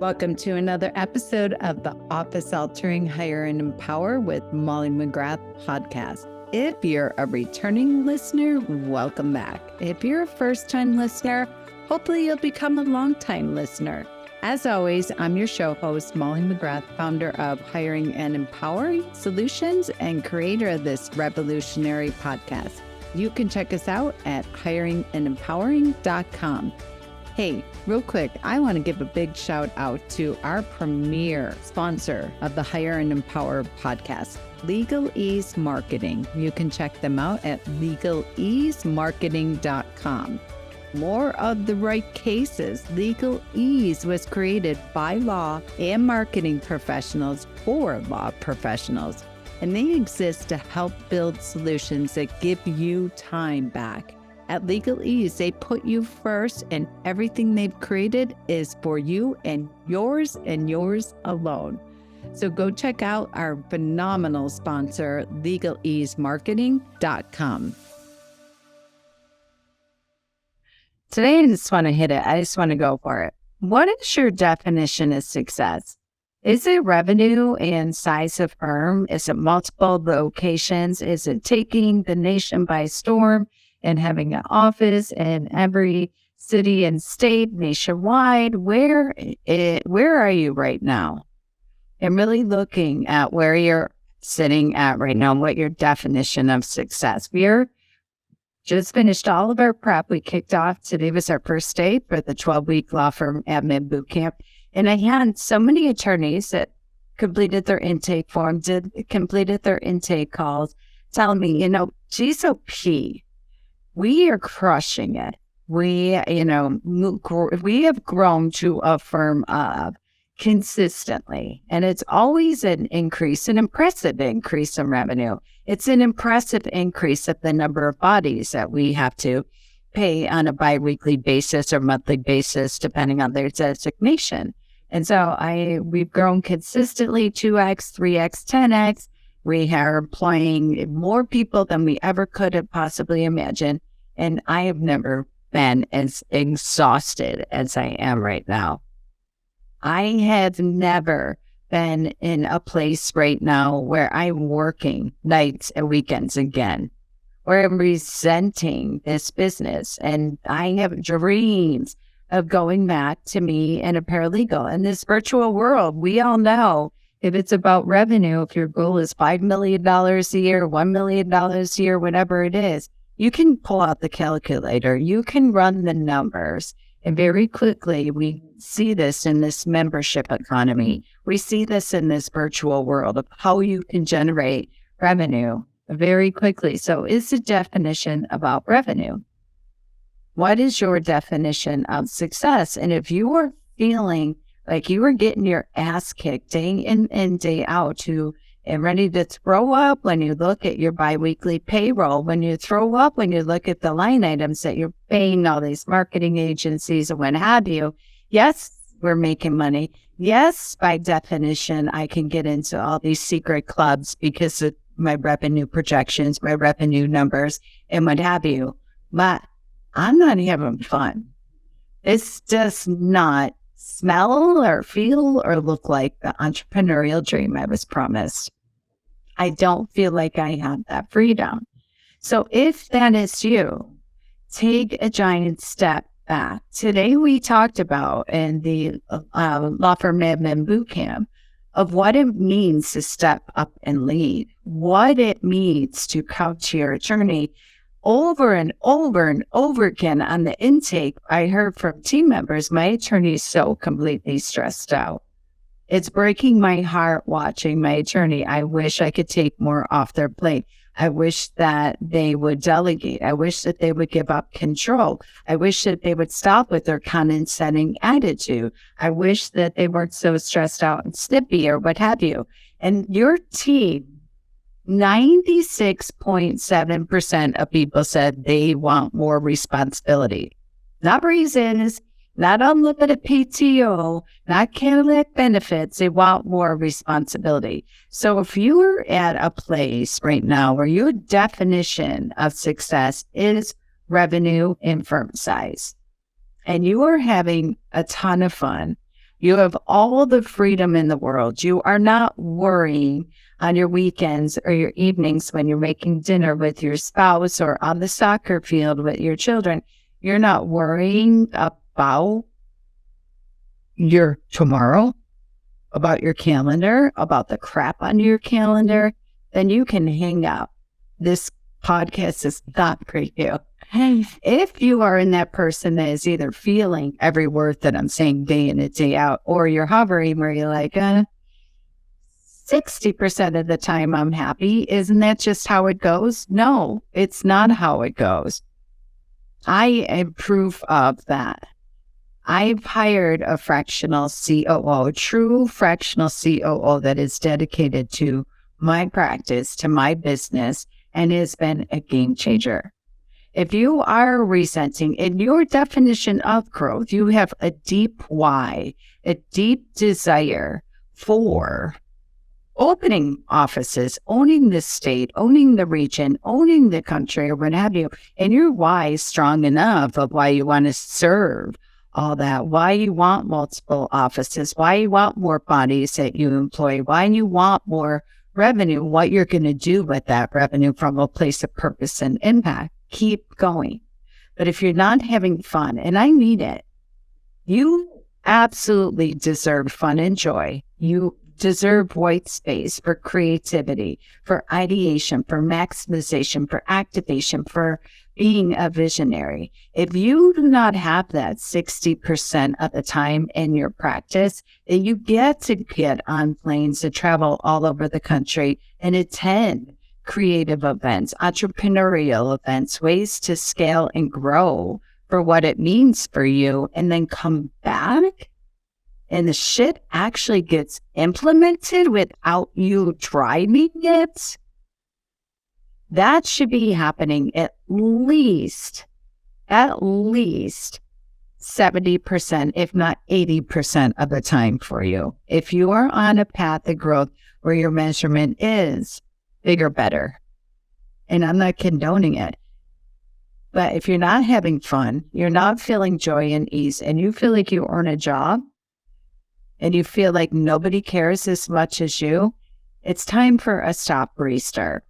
Welcome to another episode of the Office Altering Hire and Empower with Molly McGrath podcast. If you're a returning listener, welcome back. If you're a first-time listener, hopefully you'll become a long-time listener. As always, I'm your show host, Molly McGrath, founder of Hiring and Empowering Solutions and creator of this revolutionary podcast. You can check us out at hiringandempowering.com. Hey, real quick, I want to give a big shout out to our premier sponsor of the Hire and Empower podcast, Legal Ease Marketing. You can check them out at legaleasemarketing.com. More of the right cases. Legal Ease was created by law and marketing professionals for law professionals, and they exist to help build solutions that give you time back. At Legal Ease, they put you first, and everything they've created is for you and yours alone. So go check out our phenomenal sponsor, legaleasemarketing.com. Today, I just want to hit it. I just want to go for it. What is your definition of success? Is it revenue and size of firm? Is it multiple locations? Is it taking the nation by storm and having an office in every city and state nationwide? Where are you right now? And really looking at where you're sitting at right now, what your definition of success. We're just finished all of our prep. We kicked off. Today was our first day for the 12-week law firm admin boot camp. And I had so many attorneys that completed their intake forms, completed their intake calls, telling me, GSOP, we are crushing it. We have grown to a firm of consistently, and it's always an impressive increase in revenue. It's an impressive increase of the number of bodies that we have to pay on a biweekly basis or monthly basis, depending on their designation. And so we've grown consistently 2x, 3x, 10x. We are employing more people than we ever could have possibly imagined. And I have never been as exhausted as I am right now. I have never been in a place right now where I'm working nights and weekends again, where I'm resenting this business. And I have dreams of going back to me and a paralegal. In this virtual world, we all know if it's about revenue, if your goal is $5 million a year, $1 million a year, whatever it is, you can pull out the calculator. You can run the numbers. And very quickly, we see this in this membership economy. We see this in this virtual world of how you can generate revenue very quickly. So is the definition about revenue? What is your definition of success? And if you are feeling like you are getting your ass kicked day in and day out and ready to throw up when you look at your biweekly payroll, when you throw up when you look at the line items that you're paying all these marketing agencies and what have you, yes, we're making money. Yes, by definition, I can get into all these secret clubs because of my revenue projections, my revenue numbers, and what have you. But I'm not having fun. This does not smell or feel or look like the entrepreneurial dream I was promised. I don't feel like I have that freedom. So if that is you, take a giant step back. Today we talked about in the Law Firm Admin Bootcamp of what it means to step up and lead, what it means to come to your attorney. Over and over and over again on the intake, I heard from team members, my attorney is so completely stressed out. It's breaking my heart watching my attorney. I wish I could take more off their plate. I wish that they would delegate. I wish that they would give up control. I wish that they would stop with their condescending attitude. I wish that they weren't so stressed out and snippy or what have you. And your team, 96.7% of people said they want more responsibility. Not reasons, not unlimited PTO, not Cadillac benefits. They want more responsibility. So if you're at a place right now where your definition of success is revenue and firm size, and you are having a ton of fun, You have all the freedom in the world. You are not worrying on your weekends or your evenings when you're making dinner with your spouse or on the soccer field with your children. You're not worrying about your tomorrow, about your calendar, about the crap on your calendar. Then you can hang up. This podcast is not for you. If you are in that person that is either feeling every word that I'm saying day in and day out, or you're hovering where you're like, 60% of the time I'm happy. Isn't that just how it goes? No, it's not how it goes. I am proof of that. I've hired a fractional COO, a true fractional COO that is dedicated to my practice, to my business, and has been a game changer. If you are resenting in your definition of growth, you have a deep why, a deep desire for opening offices, owning the state, owning the region, owning the country, or what have you, and your why is strong enough of why you want to serve all that, why you want multiple offices, why you want more bodies that you employ, why you want more revenue, what you're going to do with that revenue from a place of purpose and impact. Keep going. But if you're not having fun, and I mean it, you absolutely deserve fun and joy. You deserve white space for creativity, for ideation, for maximization, for activation, for being a visionary. If you do not have that 60% of the time in your practice, then you get to get on planes to travel all over the country and attend creative events, entrepreneurial events, ways to scale and grow for what it means for you, and then come back and the shit actually gets implemented without you driving it. That should be happening at least 70%, if not 80% of the time for you. If you are on a path of growth where your measurement is bigger, better, and I'm not condoning it, but if you're not having fun, you're not feeling joy and ease, and you feel like you earn a job, and you feel like nobody cares as much as you, it's time for a stop restart.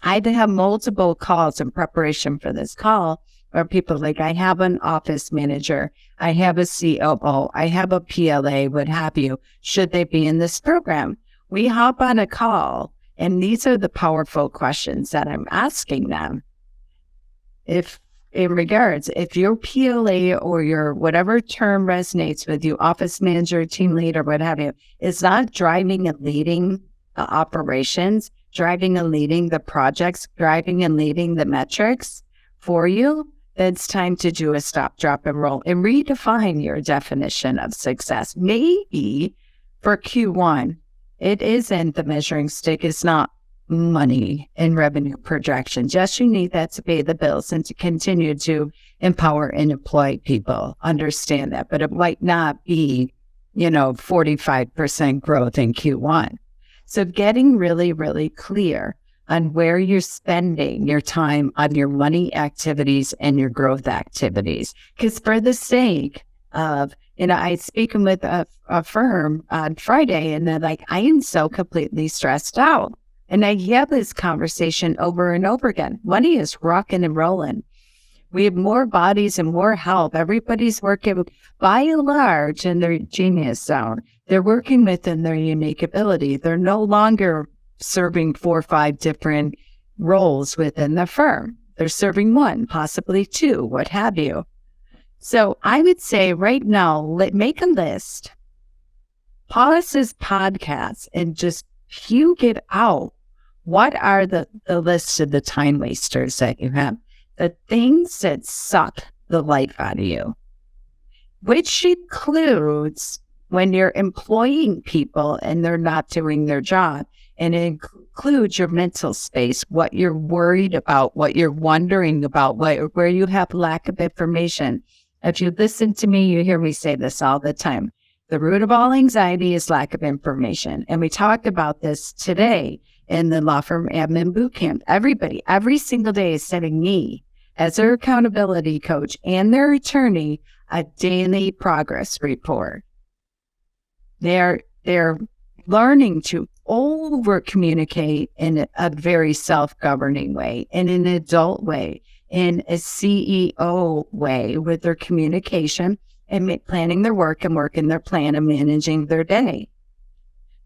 I've had multiple calls in preparation for this call where people are like, I have an office manager, I have a COO, I have a PLA, what have you. Should they be in this program? We hop on a call, and these are the powerful questions that I'm asking them. If your PLA or your whatever term resonates with you, office manager, team leader, what have you, is not driving and leading the operations, driving and leading the projects, driving and leading the metrics for you, then it's time to do a stop, drop, and roll and redefine your definition of success. Maybe for Q1, it isn't the measuring stick, it's not money and revenue projections. Yes, you need that to pay the bills and to continue to empower and employ people. Understand that, but it might not be, 45% growth in Q1. So getting really, really clear on where you're spending your time on your money activities and your growth activities. Because for the sake of, I speaking with a firm on Friday, and they're like, I am so completely stressed out. And I have this conversation over and over again. Money is rocking and rolling. We have more bodies and more help. Everybody's working by and large in their genius zone. They're working within their unique ability. They're no longer serving 4 or 5 different roles within the firm. They're serving 1, possibly 2, what have you. So I would say right now, make a list. Pause this podcast and just puke it out. What are the lists of the time wasters that you have? The things that suck the life out of you, which includes when you're employing people and they're not doing their job. And it includes your mental space, what you're worried about, what you're wondering about, where you have lack of information. If you listen to me, you hear me say this all the time. The root of all anxiety is lack of information. And we talked about this today in the Law Firm Admin Bootcamp. Everybody, every single day is sending me, as their accountability coach and their attorney, a daily progress report. They're learning to over communicate in a very self-governing way, in an adult way, in a CEO way with their communication and planning their work and working their plan and managing their day.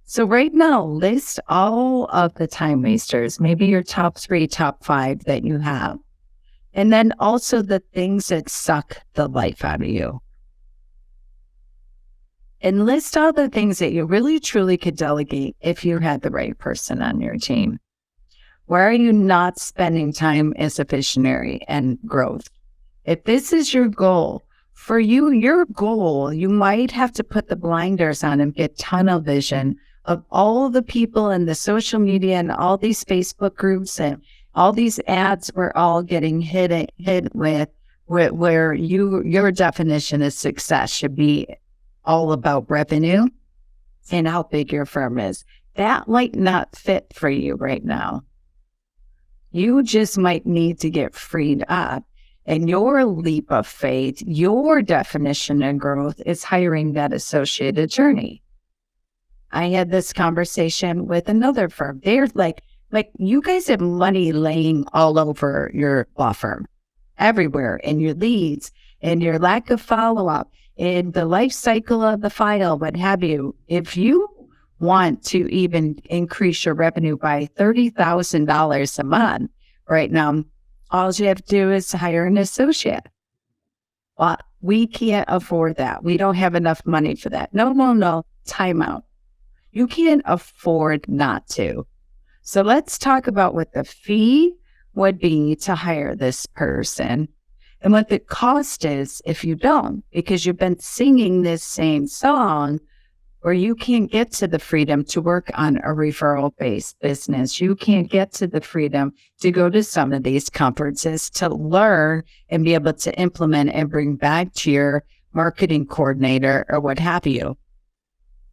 So right now, list all of the time wasters, maybe your top 3, top 5 that you have. And then also the things that suck the life out of you. And list all the things that you really truly could delegate if you had the right person on your team. Where are you not spending time as a visionary and growth? If this is your goal, for you, your goal, you might have to put the blinders on and get tunnel vision of all the people in the social media and all these Facebook groups and all these ads we're all getting hit with where your definition of success should be all about revenue and how big your firm is. That might not fit for you right now. You just might need to get freed up. And your leap of faith, your definition of growth is hiring that associate attorney. I had this conversation with another firm. They're like you guys have money laying all over your law firm, everywhere, in your leads, and your lack of follow-up, in the life cycle of the file, what have you. If you want to even increase your revenue by $30,000 a month right now, all you have to do is hire an associate. Well, we can't afford that. We don't have enough money for that. No. Time out. You can't afford not to. So let's talk about what the fee would be to hire this person and what the cost is if you don't, because you've been singing this same song where you can't get to the freedom to work on a referral-based business. You can't get to the freedom to go to some of these conferences to learn and be able to implement and bring back to your marketing coordinator or what have you.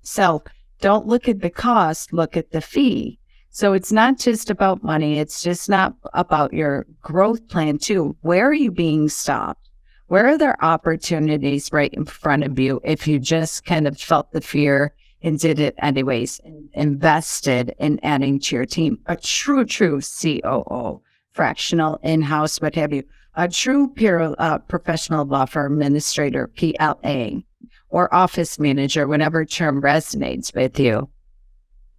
So don't look at the cost, look at the fee. So it's not just about money. It's just not about your growth plan too. Where are you being stopped? Where are there opportunities right in front of you if you just kind of felt the fear and did it anyways, and invested in adding to your team? A true COO, fractional, in-house, what have you. A true professional law firm administrator, PLA, or office manager, whatever term resonates with you.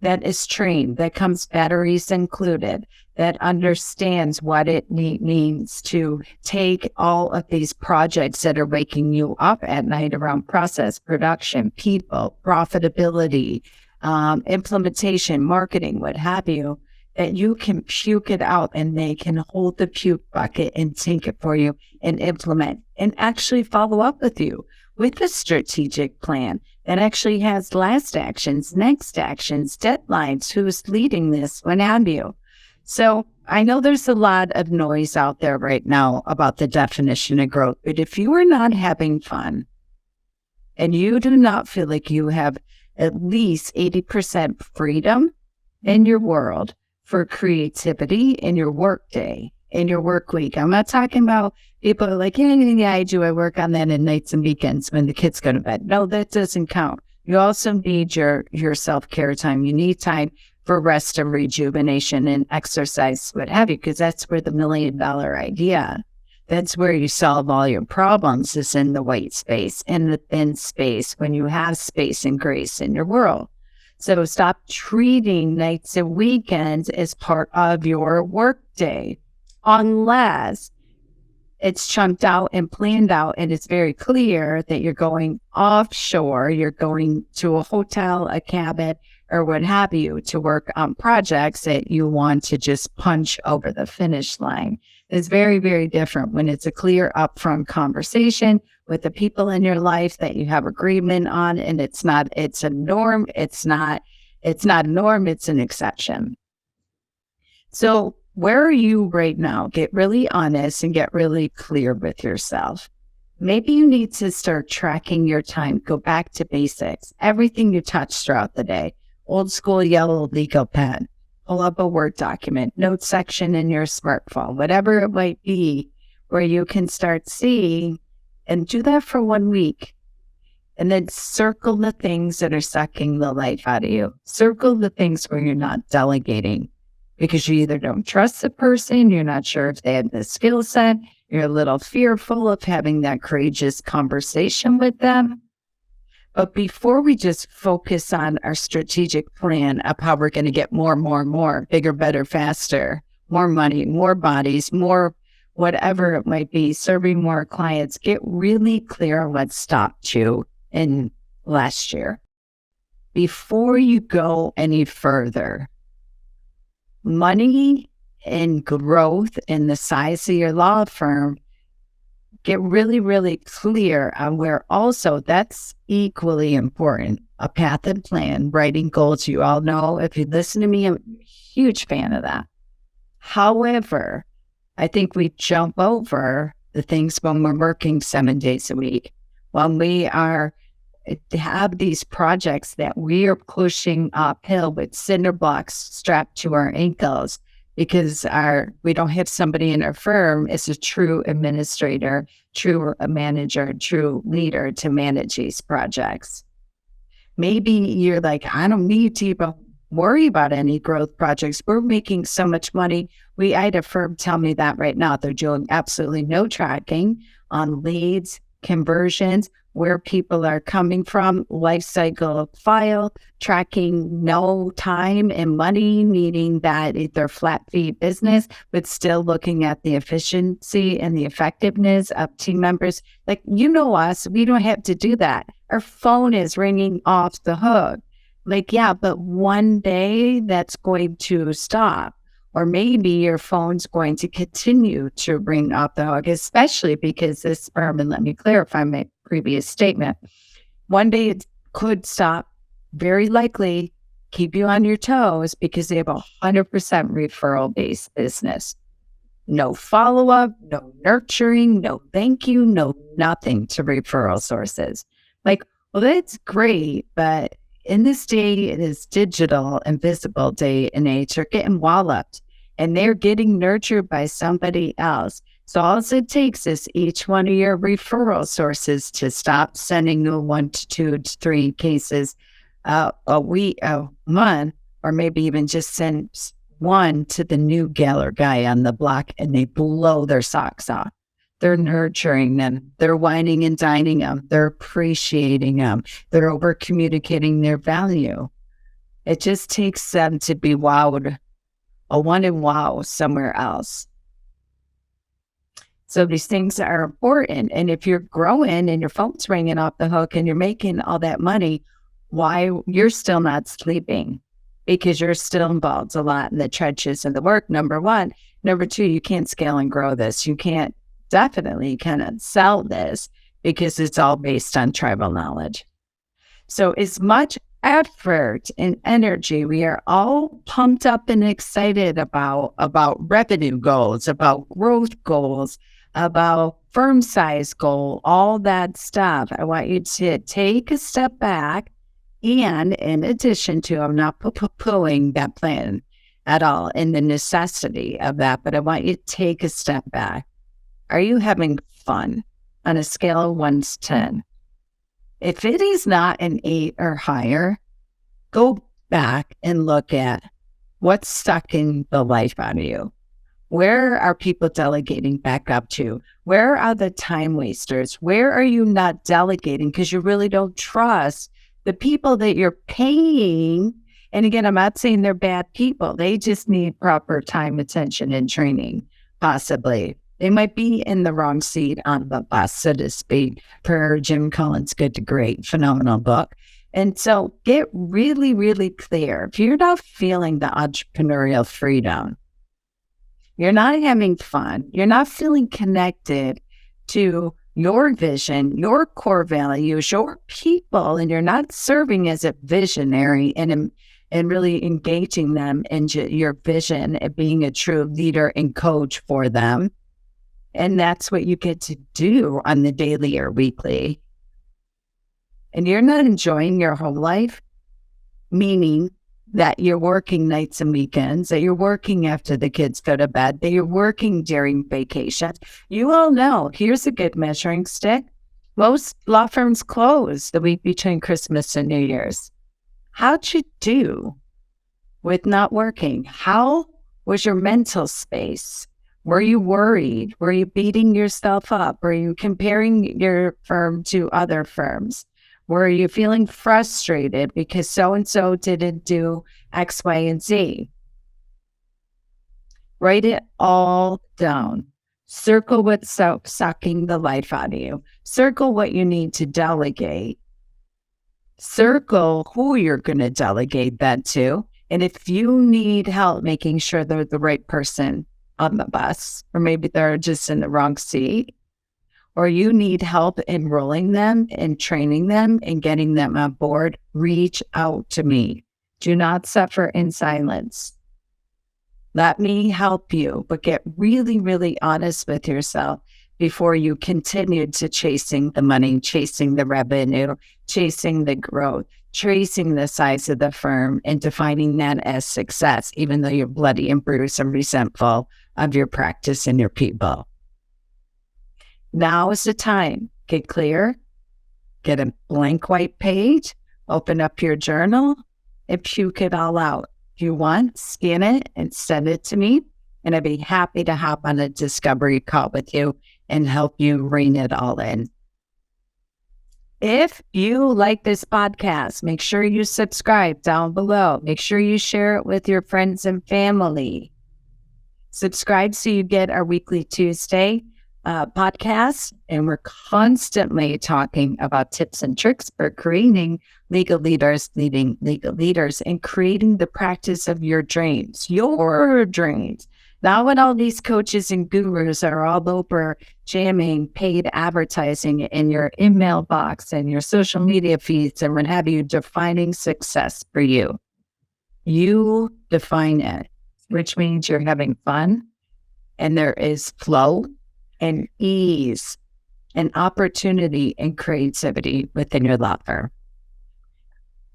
That is trained, that comes batteries included, that understands what it means to take all of these projects that are waking you up at night around process, production, people, profitability, implementation, marketing, what have you, that you can puke it out and they can hold the puke bucket and take it for you and implement and actually follow up with you with a strategic plan that actually has last actions, next actions, deadlines, who's leading this, what have you. So I know there's a lot of noise out there right now about the definition of growth, but if you are not having fun and you do not feel like you have at least 80% freedom in your world for creativity in your work day, in your work week. I'm not talking about people are like, yeah, I work on that at nights and weekends when the kids go to bed. No, that doesn't count. You also need your self-care time. You need time for rest and rejuvenation and exercise, what have you, because that's where the $1 million idea, that's where you solve all your problems, is in the white space, in the thin space, when you have space and grace in your world. So stop treating nights and weekends as part of your work day, unless it's chunked out and planned out and it's very clear that you're going offshore, you're going to a hotel, a cabin, or what have you, to work on projects that you want to just punch over the finish line. It's very, very different when it's a clear upfront conversation with the people in your life that you have agreement on, and it's a norm. It's not a norm, it's an exception. So where are you right now? Get really honest and get really clear with yourself. Maybe you need to start tracking your time. Go back to basics. Everything you touch throughout the day. Old school yellow legal pen. Pull up a Word document, note section in your smartphone, whatever it might be, where you can start seeing, and do that for 1 week. And then circle the things that are sucking the life out of you. Circle the things where you're not delegating because you either don't trust the person, you're not sure if they have the skill set, you're a little fearful of having that courageous conversation with them. But before we just focus on our strategic plan of how we're going to get more, bigger, better, faster, more money, more bodies, more whatever it might be, serving more clients, get really clear on what stopped you in last year. Before you go any further, money and growth and the size of your law firm, get really, really clear on where also that's equally important. A path and plan, writing goals. You all know, if you listen to me, I'm a huge fan of that. However, I think we jump over the things when we're working 7 days a week, when we have these projects that we are pushing uphill with cinder blocks strapped to our ankles because we don't have somebody in our firm as a true administrator, true manager, true leader to manage these projects. Maybe you're like, I don't need to even worry about any growth projects. We're making so much money. I had a firm tell me that right now. They're doing absolutely no tracking on leads, conversions, where people are coming from, life cycle file, tracking no time and money, meaning that they're flat fee business, but still looking at the efficiency and the effectiveness of team members. Like, you know us, we don't have to do that. Our phone is ringing off the hook. Like, yeah, but one day that's going to stop. Or maybe your phone's going to continue to ring off the hook, especially because this firm, and let me clarify my previous statement, one day it could stop, very likely keep you on your toes because they have 100% referral-based business. No follow-up, no nurturing, no thank you, no nothing to referral sources. Like, well, that's great, but in this day, it is digital and visible day and age, they're getting walloped and they're getting nurtured by somebody else. So all it takes is each one of your referral sources to stop sending you 1 to 2 to 3 cases a week, a month, or maybe even just send one to the new gal or guy on the block and they blow their socks off. They're nurturing them. They're wining and dining them. They're appreciating them. They're over communicating their value. It just takes them to be wowed, a one and wow somewhere else. So these things are important. And if you're growing and your phone's ringing off the hook and you're making all that money, why you're still not sleeping? Because you're still involved a lot in the trenches and the work, number one. Number two, you can't scale and grow this. You can't definitely cannot sell this because it's all based on tribal knowledge. So as much effort and energy we are all pumped up and excited about revenue goals, about growth goals, about firm size goal, all that stuff, I want you to take a step back. And in addition to, I'm not poo-pooing that plan at all and the necessity of that, but I want you to take a step back. Are you having fun on a scale of 1 to 10? If it is not an 8 or higher, go back and look at what's sucking the life out of you. Where are people delegating back up to? Where are the time wasters? Where are you not delegating because you really don't trust the people that you're paying? And again, I'm not saying they're bad people. They just need proper time, attention, and training, possibly. They might be in the wrong seat on the bus, so to speak, per Jim Collins' Good to Great, phenomenal book. And so get really, really clear. If you're not feeling the entrepreneurial freedom, you're not having fun, you're not feeling connected to your vision, your core values, your people, and you're not serving as a visionary and really engaging them in your vision and being a true leader and coach for them. And that's what you get to do on the daily or weekly. And you're not enjoying your home life, meaning that you're working nights and weekends, that you're working after the kids go to bed, that you're working during vacations. You all know, here's a good measuring stick. Most law firms close the week between Christmas and New Year's. How'd you do with not working? How was your mental space? Were you worried? Were you beating yourself up? Were you comparing your firm to other firms? Were you feeling frustrated because so-and-so didn't do X, Y, and Z? Write it all down. Circle what's sucking the life out of you. Circle what you need to delegate. Circle who you're going to delegate that to. And if you need help making sure they're the right person on the bus, or maybe they're just in the wrong seat, or you need help enrolling them and training them and getting them on board, reach out to me. Do not suffer in silence. Let me help you, but get really, really honest with yourself before you continue to chasing the money, chasing the revenue, chasing the growth, tracing the size of the firm, and defining that as success, even though you're bloody and bruised and resentful of your practice and your people. Now is the time. Get clear, get a blank white page, open up your journal, and puke it all out. If you want, scan it and send it to me, and I'd be happy to hop on a discovery call with you and help you rein it all in. If you like this podcast, make sure you subscribe down below. Make sure you share it with your friends and family. Subscribe so you get our weekly Tuesday podcast, and we're constantly talking about tips and tricks for creating legal leaders, leading legal leaders, and creating the practice of your dreams, Not when all these coaches and gurus are all over jamming paid advertising in your email box and your social media feeds and what have you, defining success for you. You define it, which means you're having fun and there is flow and ease and opportunity and creativity within your law firm.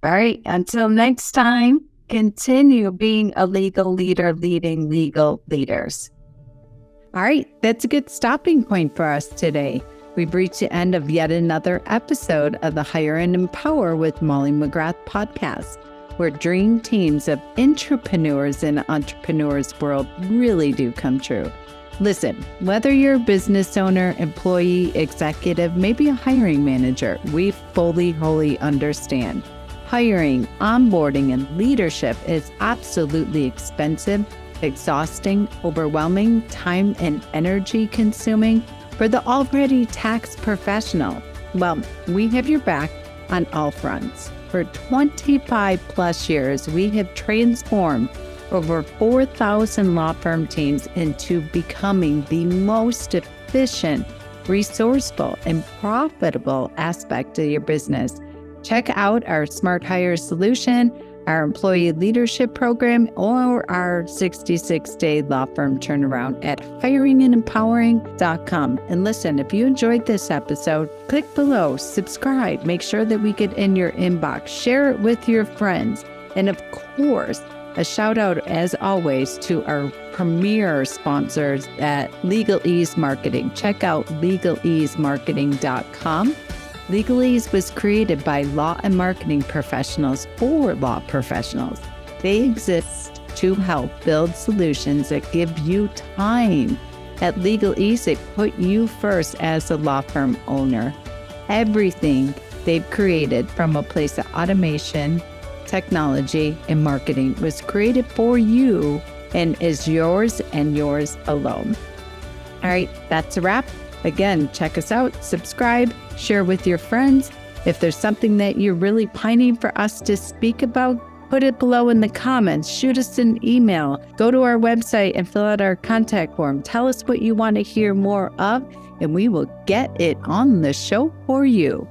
All right, until next time, continue being a legal leader, leading legal leaders. All right, that's a good stopping point for us today. We've reached the end of yet another episode of the Hire and Empower with Molly McGrath podcast, where dream teams of intrapreneurs and entrepreneurs world really do come true. Listen, whether you're a business owner, employee, executive, maybe a hiring manager, we wholly understand. Hiring, onboarding, and leadership is absolutely expensive, exhausting, overwhelming, time and energy consuming for the already taxed professional. Well, we have your back on all fronts. For 25 plus years, we have transformed over 4,000 law firm teams into becoming the most efficient, resourceful, and profitable aspect of your business. Check out our Smart Hire solution, our employee leadership program, or our 66-day law firm turnaround at hiringandempowering.com. And listen, if you enjoyed this episode, click below, subscribe, make sure that we get in your inbox, share it with your friends. And of course, a shout out, as always, to our premier sponsors at Legal Ease Marketing. Check out legaleasemarketing.com. Legal Ease was created by law and marketing professionals for law professionals. They exist to help build solutions that give you time. At Legal Ease, they put you first as a law firm owner. Everything they've created from a place of automation, technology, and marketing was created for you and is yours and yours alone. All right, that's a wrap. Again, check us out, subscribe, share with your friends. If there's something that you're really pining for us to speak about, put it below in the comments, shoot us an email, go to our website and fill out our contact form. Tell us what you want to hear more of, and we will get it on the show for you.